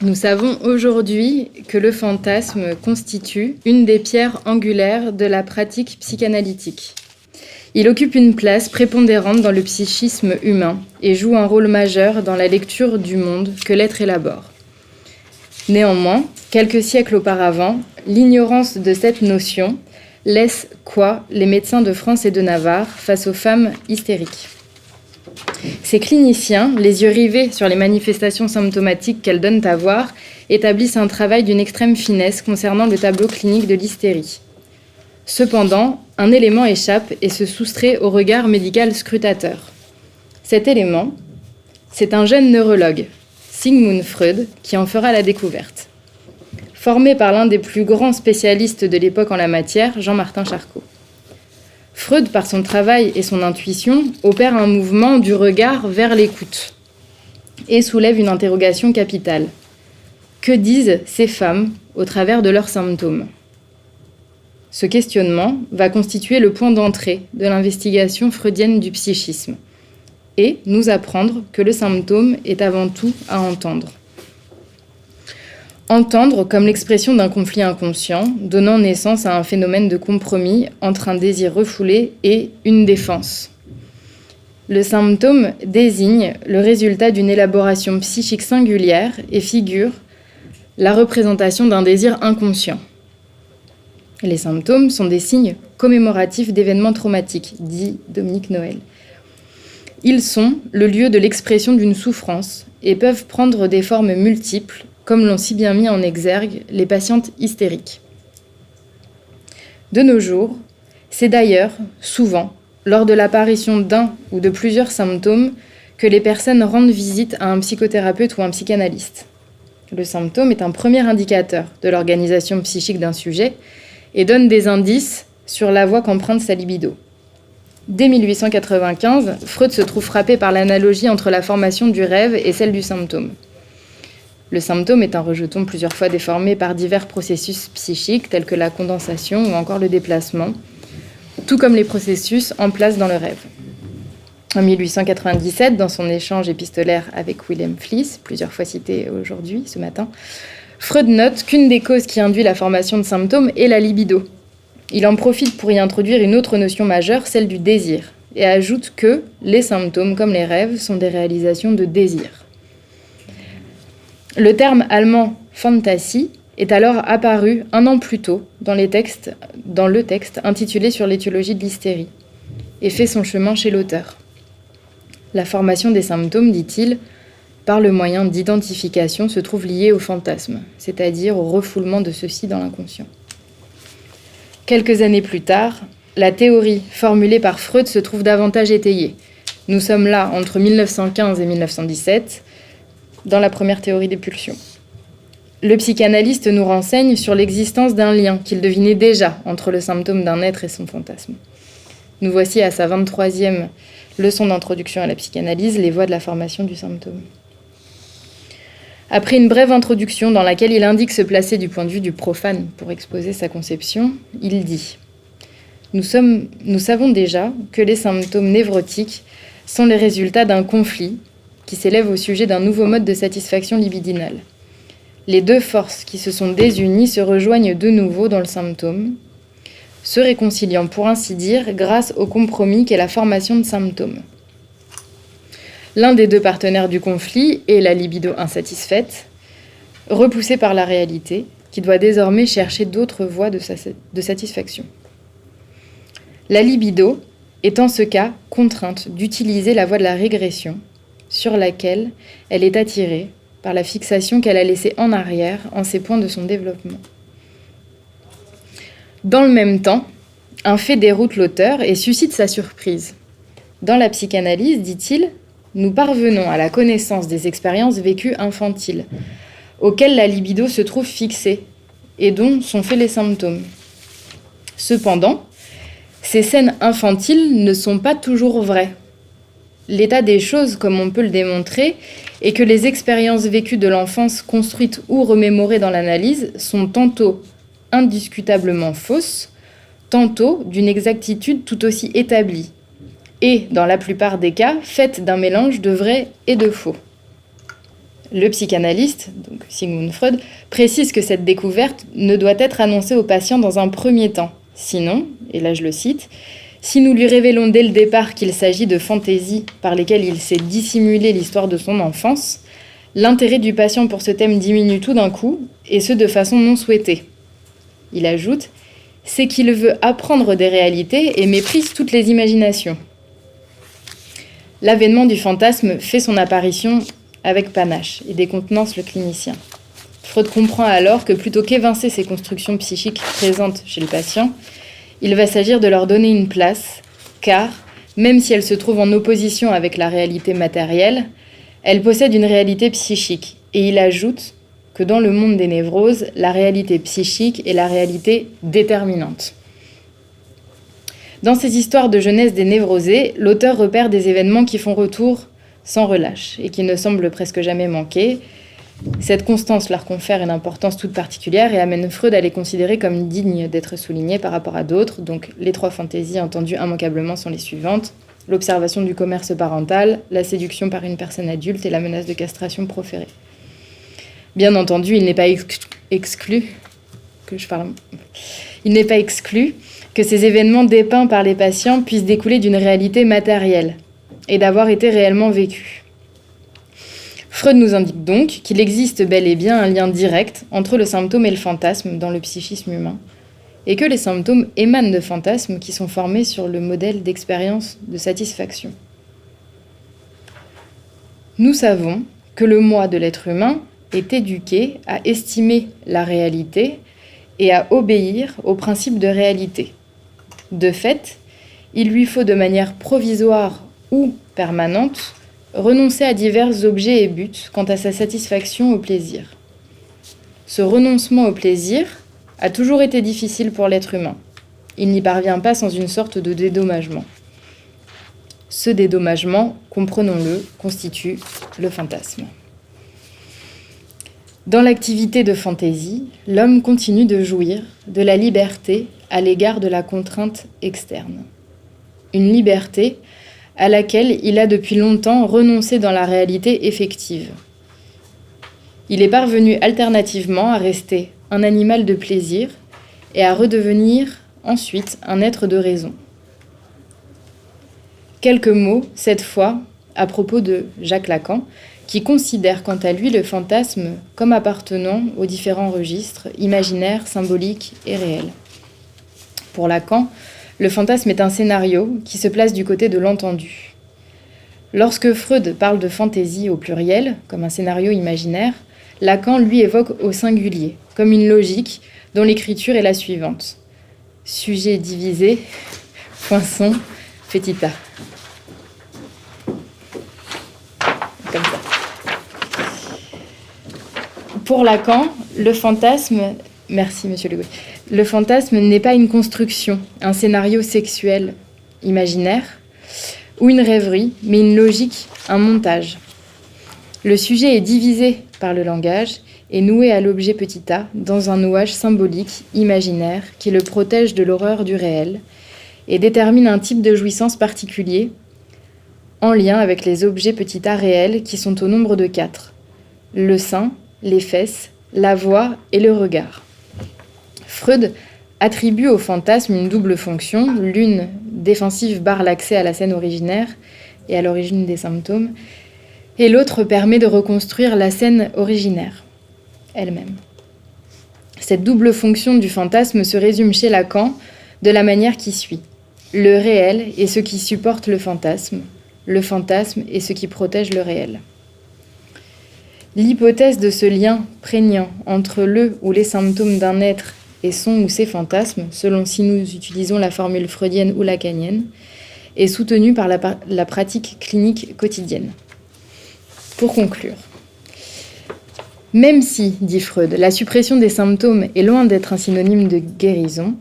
Nous savons aujourd'hui que le fantasme constitue une des pierres angulaires de la pratique psychanalytique. Il occupe une place prépondérante dans le psychisme humain et joue un rôle majeur dans la lecture du monde que l'être élabore. Néanmoins, quelques siècles auparavant, l'ignorance de cette notion laisse les médecins de France et de Navarre face aux femmes hystériques. Ces cliniciens, les yeux rivés sur les manifestations symptomatiques qu'elles donnent à voir, établissent un travail d'une extrême finesse concernant le tableau clinique de l'hystérie. Cependant, un élément échappe et se soustrait au regard médical scrutateur. Cet élément, c'est un jeune neurologue, Sigmund Freud, qui en fera la découverte. Formé par l'un des plus grands spécialistes de l'époque en la matière, Jean-Martin Charcot. Freud, par son travail et son intuition, opère un mouvement du regard vers l'écoute et soulève une interrogation capitale. Que disent ces femmes au travers de leurs symptômes ? Ce questionnement va constituer le point d'entrée de l'investigation freudienne du psychisme et nous apprendre que le symptôme est avant tout à entendre. Entendre comme l'expression d'un conflit inconscient, donnant naissance à un phénomène de compromis entre un désir refoulé et une défense. Le symptôme désigne le résultat d'une élaboration psychique singulière et figure la représentation d'un désir inconscient. Les symptômes sont des signes commémoratifs d'événements traumatiques, dit Dominique Noël. Ils sont le lieu de l'expression d'une souffrance et peuvent prendre des formes multiples, comme l'ont si bien mis en exergue les patientes hystériques. De nos jours, c'est d'ailleurs souvent lors de l'apparition d'un ou de plusieurs symptômes que les personnes rendent visite à un psychothérapeute ou un psychanalyste. Le symptôme est un premier indicateur de l'organisation psychique d'un sujet et donne des indices sur la voie qu'emprunte sa libido. Dès 1895, Freud se trouve frappé par l'analogie entre la formation du rêve et celle du symptôme. Le symptôme est un rejeton plusieurs fois déformé par divers processus psychiques tels que la condensation ou encore le déplacement, tout comme les processus en place dans le rêve. En 1897, dans son échange épistolaire avec Wilhelm Fliess, plusieurs fois cité aujourd'hui, ce matin, Freud note qu'une des causes qui induit la formation de symptômes est la libido. Il en profite pour y introduire une autre notion majeure, celle du désir, et ajoute que les symptômes, comme les rêves, sont des réalisations de désir. Le terme allemand « Fantasie » est alors apparu un an plus tôt dans le texte intitulé « Sur l'étiologie de l'hystérie » et fait son chemin chez l'auteur. La formation des symptômes, dit-il, par le moyen d'identification se trouve liée au fantasme, c'est-à-dire au refoulement de ceux-ci dans l'inconscient. Quelques années plus tard, la théorie formulée par Freud se trouve davantage étayée. Nous sommes là entre 1915 et 1917, dans la première théorie des pulsions. Le psychanalyste nous renseigne sur l'existence d'un lien qu'il devinait déjà entre le symptôme d'un être et son fantasme. Nous voici à sa 23e leçon d'introduction à la psychanalyse, les voies de la formation du symptôme. Après une brève introduction dans laquelle il indique se placer du point de vue du profane pour exposer sa conception, il dit « Nous savons déjà que les symptômes névrotiques sont les résultats d'un conflit qui s'élève au sujet d'un nouveau mode de satisfaction libidinale. Les deux forces qui se sont désunies se rejoignent de nouveau dans le symptôme, se réconciliant pour ainsi dire grâce au compromis qu'est la formation de symptômes. L'un des deux partenaires du conflit est la libido insatisfaite, repoussée par la réalité, qui doit désormais chercher d'autres voies de satisfaction. La libido est en ce cas contrainte d'utiliser la voie de la régression, sur laquelle elle est attirée par la fixation qu'elle a laissée en arrière en ces points de son développement. Dans le même temps, un fait déroute l'auteur et suscite sa surprise. Dans la psychanalyse, dit-il, nous parvenons à la connaissance des expériences vécues infantiles, auxquelles la libido se trouve fixée et dont sont faits les symptômes. Cependant, ces scènes infantiles ne sont pas toujours vraies. L'état des choses, comme on peut le démontrer, est que les expériences vécues de l'enfance construites ou remémorées dans l'analyse sont tantôt indiscutablement fausses, tantôt d'une exactitude tout aussi établie, et, dans la plupart des cas, faites d'un mélange de vrai et de faux. Le psychanalyste, donc Sigmund Freud, précise que cette découverte ne doit être annoncée au patient dans un premier temps. Sinon, et là je le cite, « Si nous lui révélons dès le départ qu'il s'agit de fantaisies par lesquelles il s'est dissimulé l'histoire de son enfance, l'intérêt du patient pour ce thème diminue tout d'un coup, et ce de façon non souhaitée. » Il ajoute « C'est qu'il veut apprendre des réalités et méprise toutes les imaginations. » L'avènement du fantasme fait son apparition avec panache et décontenance le clinicien. Freud comprend alors que plutôt qu'évincer ces constructions psychiques présentes chez le patient, il va s'agir de leur donner une place, car, même si elles se trouvent en opposition avec la réalité matérielle, elles possèdent une réalité psychique. Et il ajoute que dans le monde des névroses, la réalité psychique est la réalité déterminante. Dans ces histoires de jeunesse des névrosés, l'auteur repère des événements qui font retour sans relâche et qui ne semblent presque jamais manquer. Cette constance leur confère une importance toute particulière et amène Freud à les considérer comme dignes d'être soulignés par rapport à d'autres. Donc les 3 fantaisies entendues immanquablement sont les suivantes: l'observation du commerce parental, la séduction par une personne adulte et la menace de castration proférée. Bien entendu, il n'est pas exclu que ces événements dépeints par les patients puissent découler d'une réalité matérielle et d'avoir été réellement vécus. Freud nous indique donc qu'il existe bel et bien un lien direct entre le symptôme et le fantasme dans le psychisme humain, et que les symptômes émanent de fantasmes qui sont formés sur le modèle d'expérience de satisfaction. Nous savons que le moi de l'être humain est éduqué à estimer la réalité et à obéir aux principes de réalité. De fait, il lui faut de manière provisoire ou permanente renoncer à divers objets et buts quant à sa satisfaction au plaisir. Ce renoncement au plaisir a toujours été difficile pour l'être humain. Il n'y parvient pas sans une sorte de dédommagement. Ce dédommagement, comprenons-le, constitue le fantasme. Dans l'activité de fantaisie, l'homme continue de jouir de la liberté à l'égard de la contrainte externe. Une liberté à laquelle il a depuis longtemps renoncé dans la réalité effective. Il est parvenu alternativement à rester un animal de plaisir et à redevenir ensuite un être de raison. Quelques mots, cette fois, à propos de Jacques Lacan, qui considère quant à lui le fantasme comme appartenant aux différents registres imaginaires, symboliques et réels. Pour Lacan, le fantasme est un scénario qui se place du côté de l'entendu. Lorsque Freud parle de fantaisie au pluriel, comme un scénario imaginaire, Lacan lui évoque au singulier, comme une logique dont l'écriture est la suivante. Sujet divisé, poinçon, fétita. Comme ça. Pour Lacan, le fantasme... Merci, monsieur Legault. Le fantasme n'est pas une construction, un scénario sexuel imaginaire ou une rêverie, mais une logique, un montage. Le sujet est divisé par le langage et noué à l'objet petit a dans un nouage symbolique, imaginaire, qui le protège de l'horreur du réel et détermine un type de jouissance particulier en lien avec les objets petit a réels qui sont au nombre de 4. Le sein, les fesses, la voix et le regard. Freud attribue au fantasme une double fonction, l'une défensive barre l'accès à la scène originaire et à l'origine des symptômes, et l'autre permet de reconstruire la scène originaire elle-même. Cette double fonction du fantasme se résume chez Lacan de la manière qui suit. Le réel est ce qui supporte le fantasme est ce qui protège le réel. L'hypothèse de ce lien prégnant entre le ou les symptômes d'un être et son ou ses fantasmes, selon si nous utilisons la formule freudienne ou lacanienne, est soutenue par la pratique clinique quotidienne. Pour conclure, même si, dit Freud, la suppression des symptômes est loin d'être un synonyme de guérison,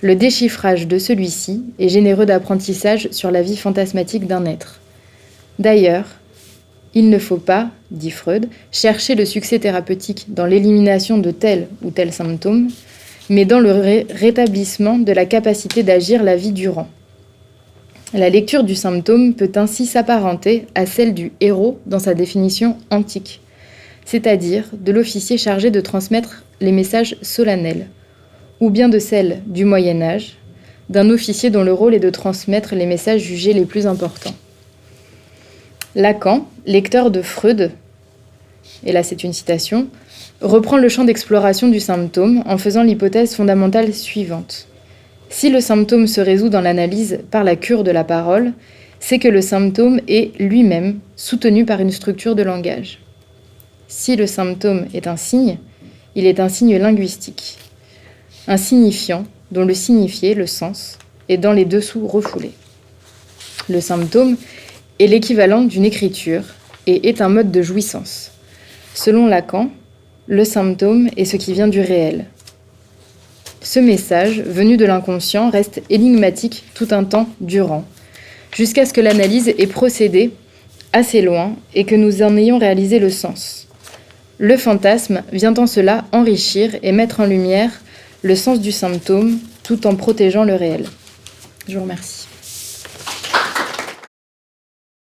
le déchiffrage de celui-ci est généreux d'apprentissage sur la vie fantasmatique d'un être. D'ailleurs, il ne faut pas, dit Freud, chercher le succès thérapeutique dans l'élimination de tel ou tel symptôme, mais dans le rétablissement de la capacité d'agir la vie durant. La lecture du symptôme peut ainsi s'apparenter à celle du héros dans sa définition antique. c'est-à-dire de l'officier chargé de transmettre les messages solennels, ou bien de celle du Moyen Âge, d'un officier dont le rôle est de transmettre les messages jugés les plus importants. Lacan, lecteur de Freud, et là c'est une citation, reprend le champ d'exploration du symptôme en faisant l'hypothèse fondamentale suivante. Si le symptôme se résout dans l'analyse par la cure de la parole, c'est que le symptôme est lui-même soutenu par une structure de langage. Si le symptôme est un signe, il est un signe linguistique, un signifiant dont le signifié, le sens, est dans les dessous refoulés. Le symptôme est l'équivalent d'une écriture et est un mode de jouissance. Selon Lacan, le symptôme est ce qui vient du réel. Ce message, venu de l'inconscient, reste énigmatique tout un temps durant, jusqu'à ce que l'analyse ait procédé assez loin et que nous en ayons réalisé le sens. Le fantasme vient en cela enrichir et mettre en lumière le sens du symptôme tout en protégeant le réel. Je vous remercie.